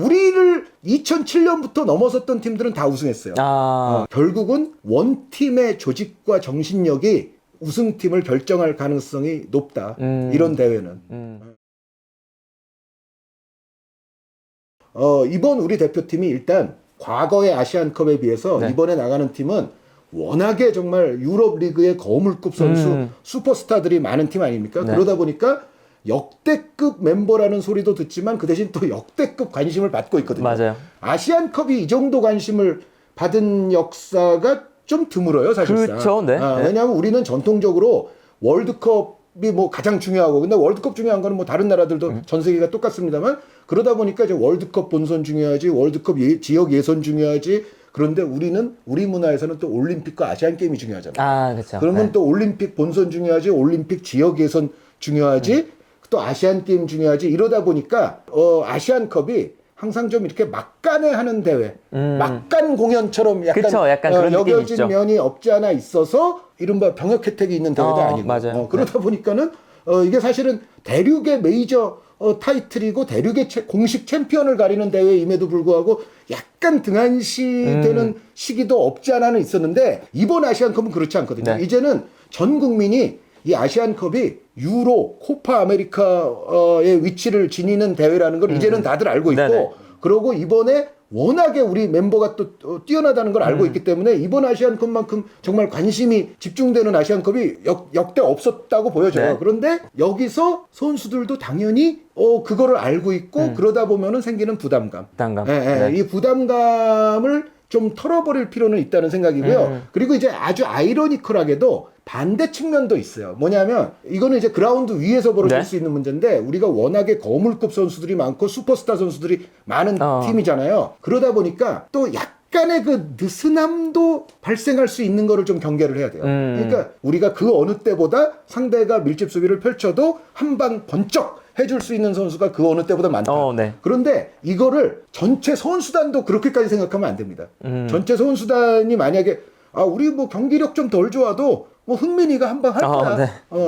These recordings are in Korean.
우리를 2007년부터 넘어섰던 팀들은 다 우승했어요. 결국은 원팀의 조직과 정신력이 우승팀을 결정할 가능성이 높다. 이런 대회는. 이번 우리 대표팀이 일단 과거의 아시안컵에 비해서 네. 이번에 나가는 팀은 워낙에 정말 유럽 리그의 거물급 선수, 슈퍼스타들이 많은 팀 아닙니까? 네. 그러다 보니까 역대급 멤버라는 소리도 듣지만 그 대신 또 역대급 관심을 받고 있거든요. 맞아요. 아시안컵이 이 정도 관심을 받은 역사가 좀 드물어요, 사실상. 그렇죠, 네. 네. 왜냐하면 우리는 전통적으로 월드컵이 뭐 가장 중요하고, 근데 월드컵 중요한 거는 뭐 다른 나라들도 전 세계가 똑같습니다만, 그러다 보니까 이제 월드컵 본선 중요하지, 월드컵 지역 예선 중요하지. 그런데 우리 문화에서는 또 올림픽과 아시안 게임이 중요하잖아요. 그렇죠. 그러면 네. 또 올림픽 본선 중요하지, 올림픽 지역 예선 중요하지, 또 아시안 게임 중요하지. 이러다 보니까 아시안컵이 항상 좀 이렇게 막간에 하는 대회, 막간 공연처럼 약간, 그쵸, 약간 그런 느낌이 여겨진 있죠. 면이 없지 않아 있어서 이른바 병역 혜택이 있는 대회도 아니고. 맞아요. 그러다 보니까는 이게 사실은 대륙의 메이저 타이틀이고 대륙의 공식 챔피언을 가리는 대회임에도 불구하고 약간 등한시되는 시기도 없지 않아는 있었는데, 이번 아시안컵은 그렇지 않거든요. 네. 이제는 전 국민이 이 아시안컵이 유로, 코파 아메리카의 위치를 지니는 대회라는 걸 이제는 다들 알고 있고, 네네. 그러고 이번에 워낙에 우리 멤버가 또 뛰어나다는 걸 알고 있기 때문에 이번 아시안컵만큼 정말 관심이 집중되는 아시안컵이 역대 없었다고 보여져요. 네. 그런데 여기서 선수들도 당연히 그거를 알고 있고, 그러다 보면은 생기는 부담감. 네. 이 부담감을 좀 털어버릴 필요는 있다는 생각이고요. 그리고 이제 아주 아이러니컬하게도 반대 측면도 있어요. 뭐냐면 이거는 이제 그라운드 위에서 벌어질 네. 수 있는 문제인데, 우리가 워낙에 거물급 선수들이 많고 슈퍼스타 선수들이 많은 팀이잖아요. 그러다 보니까 또 약간의 그 느슨함도 발생할 수 있는 거를 좀 경계를 해야 돼요. 그러니까 우리가 그 어느 때보다 상대가 밀집 수비를 펼쳐도 한 방 번쩍 해줄 수 있는 선수가 그 어느 때보다 많다. 네. 그런데 이거를 전체 선수단도 그렇게까지 생각하면 안 됩니다. 전체 선수단이 만약에 우리 뭐 경기력 좀 덜 좋아도 뭐 흥민이가 한 방 할 거야. 네.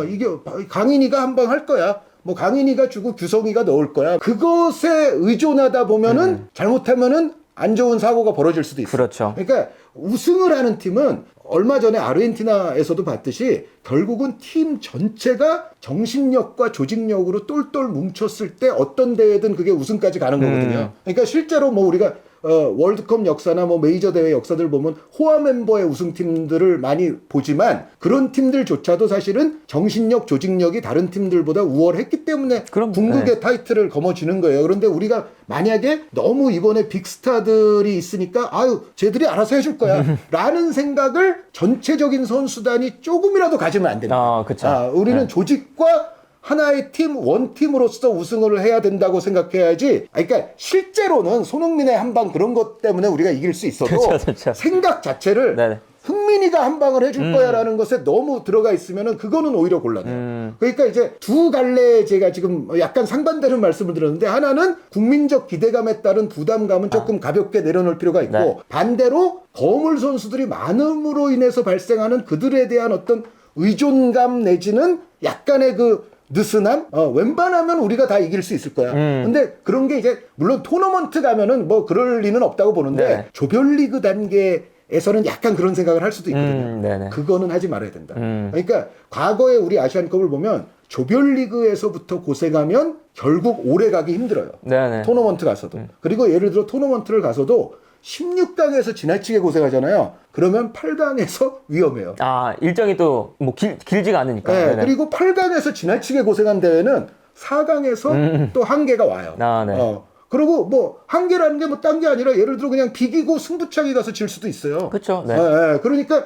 이게 강인이가 한 방 할 거야. 뭐 강인이가 주고 규성이가 넣을 거야. 그것에 의존하다 보면은 잘못하면은 안 좋은 사고가 벌어질 수도 있어요. 그렇죠. 그러니까 우승을 하는 팀은 얼마 전에 아르헨티나에서도 봤듯이 결국은 팀 전체가 정신력과 조직력으로 똘똘 뭉쳤을 때 어떤 대회든 그게 우승까지 가는 거거든요. 그러니까 실제로 뭐 우리가 월드컵 역사나 뭐 메이저 대회 역사들 보면 호화 멤버의 우승팀들을 많이 보지만, 그런 팀들조차도 사실은 정신력, 조직력이 다른 팀들보다 우월했기 때문에 궁극의 타이틀을 거머쥐는 거예요. 그런데 우리가 만약에 너무 이번에 빅스타들이 있으니까 쟤들이 알아서 해줄 거야 라는 생각을 전체적인 선수단이 조금이라도 가지면 안 됩니다. 그쵸. 우리는 조직과 하나의 팀, 원팀으로서 우승을 해야 된다고 생각해야지. 그러니까 실제로는 손흥민의 한 방 그런 것 때문에 우리가 이길 수 있어도 그쵸. 생각 자체를 네네. 흥민이가 한 방을 해줄 거야라는 것에 너무 들어가 있으면은 그거는 오히려 곤란해요. 그러니까 이제 두 갈래 제가 지금 약간 상반되는 말씀을 드렸는데, 하나는 국민적 기대감에 따른 부담감은 조금 가볍게 내려놓을 필요가 있고, 네. 반대로 거물 선수들이 많음으로 인해서 발생하는 그들에 대한 어떤 의존감 내지는 약간의 그 느슨함? 웬만하면 우리가 다 이길 수 있을 거야. 근데 그런 게 이제 물론 토너먼트 가면은 뭐 그럴 리는 없다고 보는데, 네. 조별리그 단계에서는 약간 그런 생각을 할 수도 있거든요. 네네. 그거는 하지 말아야 된다. 그러니까 과거에 우리 아시안컵을 보면 조별리그에서부터 고생하면 결국 오래 가기 힘들어요. 네네. 토너먼트 가서도. 그리고 예를 들어 토너먼트를 가서도 16강에서 지나치게 고생하잖아요. 그러면 8강에서 위험해요. 일정이 또 뭐 길지가 않으니까. 네, 그리고 8강에서 지나치게 고생한 대회는 4강에서 또 한계가 와요. 네. 그리고 뭐 한계라는 게 뭐 딴 게 아니라 예를 들어 그냥 비기고 승부차기 가서 질 수도 있어요. 그렇죠. 네. 그러니까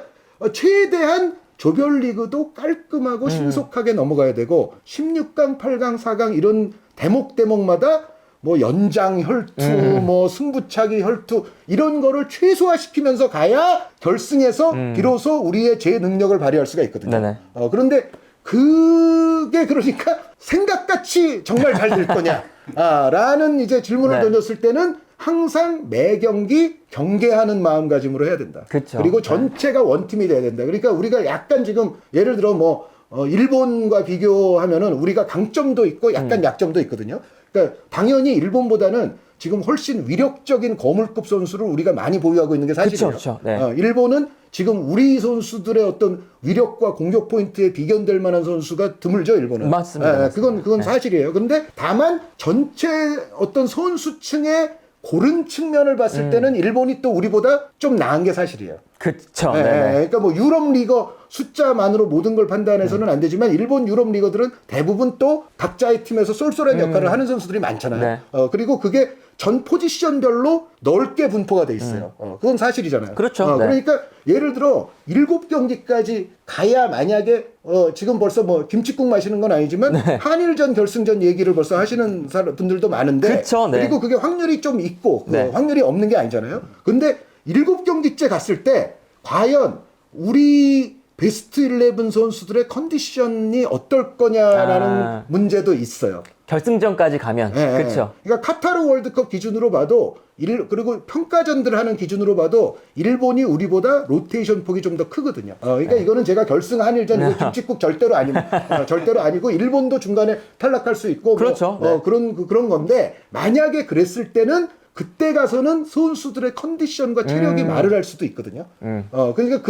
최대한 조별리그도 깔끔하고 신속하게 넘어가야 되고, 16강, 8강, 4강 이런 대목마다 뭐 연장 혈투, 뭐 승부차기 혈투 이런 거를 최소화시키면서 가야 결승에서 비로소 우리의 제 능력을 발휘할 수가 있거든요. 네네. 그런데 그게 그러니까 생각같이 정말 잘 될 거냐 라는 이제 질문을 던졌을 때는 항상 매 경기 경계하는 마음가짐으로 해야 된다. 그쵸. 그리고 전체가 원팀이 돼야 된다. 그러니까 우리가 약간 지금 예를 들어 뭐 일본과 비교하면은 우리가 강점도 있고 약간 약점도 있거든요. 그러니까 당연히 일본보다는 지금 훨씬 위력적인 거물급 선수를 우리가 많이 보유하고 있는 게 사실이에요. 그쵸, 네. 일본은 지금 우리 선수들의 어떤 위력과 공격 포인트에 비견될 만한 선수가 드물죠, 일본은. 맞습니다. 맞습니다. 그건 사실이에요. 그런데 다만 전체 어떤 선수층의 고른 측면을 봤을 때는 일본이 또 우리보다 좀 나은 게 사실이에요. 그쵸. 예, 네네. 그러니까 뭐 유럽 리거 숫자만으로 모든 걸 판단해서는 안 되지만 일본 유럽 리거들은 대부분 또 각자의 팀에서 쏠쏠한 역할을 하는 선수들이 많잖아요. 네. 그리고 그게 전 포지션별로 넓게 분포가 돼 있어요. 그건 사실이잖아요. 그렇죠. 네. 그러니까 예를 들어 7경기까지 가야 만약에 지금 벌써 뭐 김칫국 마시는 건 아니지만 한일전 결승전 얘기를 벌써 하시는 분들도 많은데 그쵸, 네. 그리고 그게 확률이 좀 있고 네. 확률이 없는 게 아니잖아요. 근데 7경기째 갔을 때 과연 우리 베스트 11 선수들의 컨디션이 어떨 거냐라는 문제도 있어요. 결승전까지 가면. 그쵸. 그러니까 카타르 월드컵 기준으로 봐도 그리고 평가전들 하는 기준으로 봐도 일본이 우리보다 로테이션 폭이 좀 더 크거든요. 그러니까 이거는 제가 결승 한일전 이거 김칫국 절대로 절대로 아니고 일본도 중간에 탈락할 수 있고 그렇죠. 뭐, 그런 건데 만약에 그랬을 때는 그때 가서는 선수들의 컨디션과 체력이 말을 할 수도 있거든요. 그러니까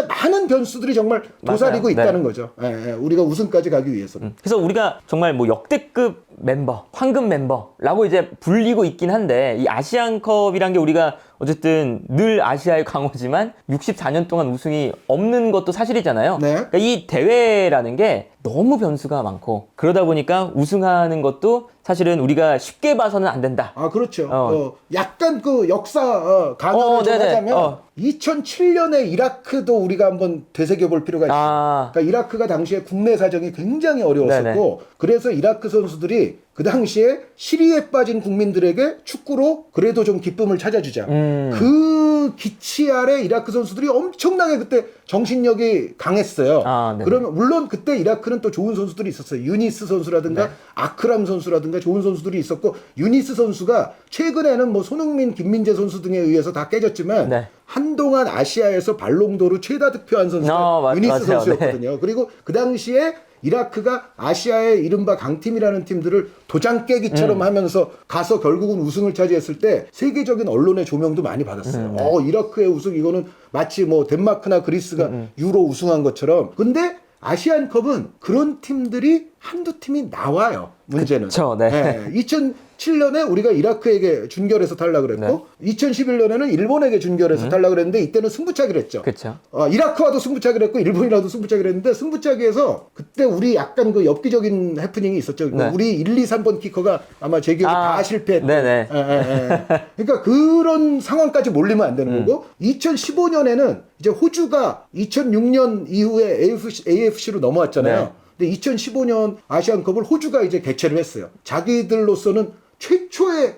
많은 변수들이 정말 도사리고 맞아요. 있다는 네. 거죠. 우리가 우승까지 가기 위해서는. 그래서 우리가 정말 뭐 역대급 멤버, 황금 멤버라고 이제 불리고 있긴 한데 이 아시안컵이란 게 우리가 어쨌든 늘 아시아의 강호지만 64년 동안 우승이 없는 것도 사실이잖아요. 네. 그러니까 이 대회라는 게 너무 변수가 많고 그러다 보니까 우승하는 것도 사실은 우리가 쉽게 봐서는 안 된다. 그렇죠. 약간 그 역사 강연을 좀 네네. 하자면 2007년에 이라크도 우리가 한번 되새겨 볼 필요가 있어요. 그러니까 이라크가 당시에 국내 사정이 굉장히 어려웠었고 네네. 그래서 이라크 선수들이 그 당시에 시리에 빠진 국민들에게 축구로 그래도 좀 기쁨을 찾아주자. 그 기치 아래 이라크 선수들이 엄청나게 그때 정신력이 강했어요. 네네. 그러면 물론 그때 이라크는 또 좋은 선수들이 있었어요. 유니스 선수라든가 아크람 선수라든가 좋은 선수들이 있었고 유니스 선수가 최근에는 뭐 손흥민, 김민재 선수 등에 의해서 다 깨졌지만 네. 한동안 아시아에서 발롱도르 최다 득표한 선수가 유니스 맞아요. 선수였거든요. 그리고 그 당시에 이라크가 아시아의 이른바 강팀이라는 팀들을 도장 깨기처럼 하면서 가서 결국은 우승을 차지했을 때 세계적인 언론의 조명도 많이 받았어요. 이라크의 우승 이거는 마치 뭐 덴마크나 그리스가 유로 우승한 것처럼. 근데 아시안컵은 그런 팀들이 한두 팀이 나와요. 문제는. 그쵸, 네. 2007년에 우리가 이라크에게 준결해서 탈락을 했고 2011년에는 일본에게 준결해서 탈락을 했는데 이때는 승부차기를 했죠. 그쵸. 이라크와도 승부차기를 했고 일본이라도 승부차기를 했는데 승부차기에서 그때 우리 약간 그 엽기적인 해프닝이 있었죠. 네. 우리 1, 2, 3번 키커가 아마 제 기억에 다 실패했던. 네네. 그러니까 그런 상황까지 몰리면 안 되는 거고 2015년에는 이제 호주가 2006년 이후에 AFC로 넘어왔잖아요. 네. 근데 2015년 아시안컵을 호주가 이제 개최를 했어요. 자기들로서는 최초의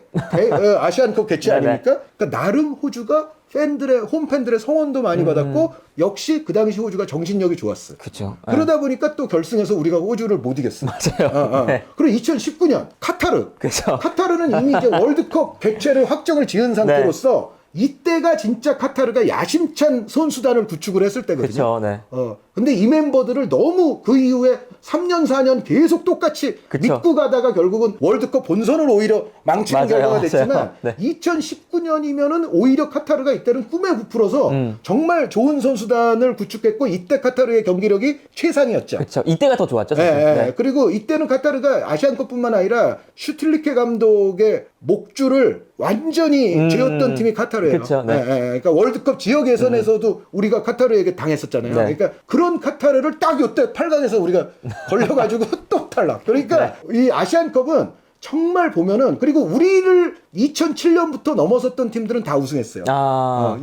아시안컵 개최 네네. 아닙니까? 그러니까 나름 호주가 홈팬들의 성원도 많이 받았고 역시 그 당시 호주가 정신력이 좋았어요. 그쵸. 그러다 보니까 또 결승에서 우리가 호주를 못 이겼어요. 맞아요. 네. 그리고 2019년 카타르. 그쵸. 카타르는 이미 이제 월드컵 개최를 확정을 지은 상태로서 이때가 진짜 카타르가 야심찬 선수단을 구축을 했을 때거든요. 그쵸. 네. 근데 이 멤버들을 너무 그 이후에 3년, 4년 계속 똑같이 그쵸. 믿고 가다가 결국은 월드컵 본선을 오히려 망치는 맞아요, 결과가 됐지만 맞아요. 네. 2019년이면은 오히려 카타르가 이때는 꿈에 부풀어서 정말 좋은 선수단을 구축했고 이때 카타르의 경기력이 최상이었죠. 그쵸. 이때가 더 좋았죠. 사실. 네. 그리고 이때는 카타르가 아시안컵뿐만 아니라 슈틸리케 감독의 목줄을 완전히 쥐었던 팀이 카타르예요. 그쵸, 네. 그러니까 월드컵 지역 예선에서도 우리가 카타르에게 당했었잖아요. 네. 그러니까 그런 카타르를 딱 이때 8강에서 우리가 걸려가지고 또 탈락. 그러니까 이 아시안컵은 정말 보면은 그리고 우리를 2007년부터 넘어섰던 팀들은 다 우승했어요.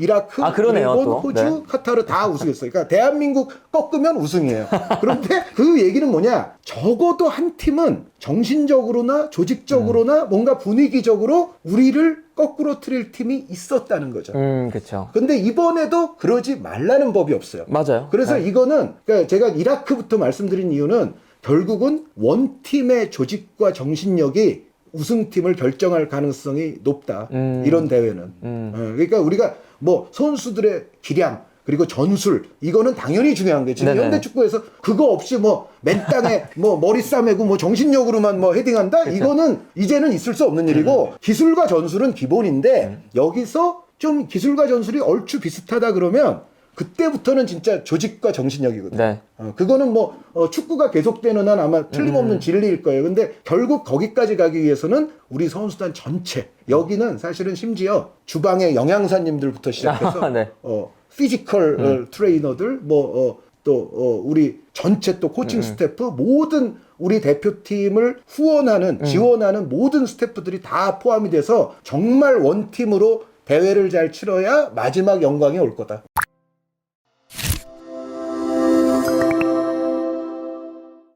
이라크, 그러네요, 일본, 또. 호주, 네. 카타르 다 우승했어요. 그러니까 대한민국 꺾으면 우승이에요. 그런데 그 얘기는 뭐냐? 적어도 한 팀은 정신적으로나 조직적으로나 뭔가 분위기적으로 우리를 거꾸로 트릴 팀이 있었다는 거죠. 그쵸. 근데 이번에도 그러지 말라는 법이 없어요. 맞아요. 그래서 이거는 그러니까 제가 이라크부터 말씀드린 이유는 결국은 원팀의 조직과 정신력이 우승팀을 결정할 가능성이 높다. 이런 대회는. 그러니까 우리가 뭐 선수들의 기량, 그리고 전술 이거는 당연히 중요한 게 지금 네네. 현대 축구에서 그거 없이 뭐 맨땅에 뭐 머리 싸매고 뭐 정신력으로만 뭐 헤딩한다 이거는 이제는 있을 수 없는 일이고 기술과 전술은 기본인데 여기서 좀 기술과 전술이 얼추 비슷하다 그러면 그때부터는 진짜 조직과 정신력이거든요. 네. 그거는 뭐 축구가 계속되는 한 아마 틀림없는 진리일 거예요. 근데 결국 거기까지 가기 위해서는 우리 선수단 전체 여기는 사실은 심지어 주방의 영양사님들부터 시작해서 네. 피지컬 트레이너들 또 우리 전체 또 코칭 스태프 모든 우리 대표팀을 후원하는 지원하는 모든 스태프들이 다 포함이 돼서 정말 원팀으로 대회를 잘 치러야 마지막 영광이 올 거다.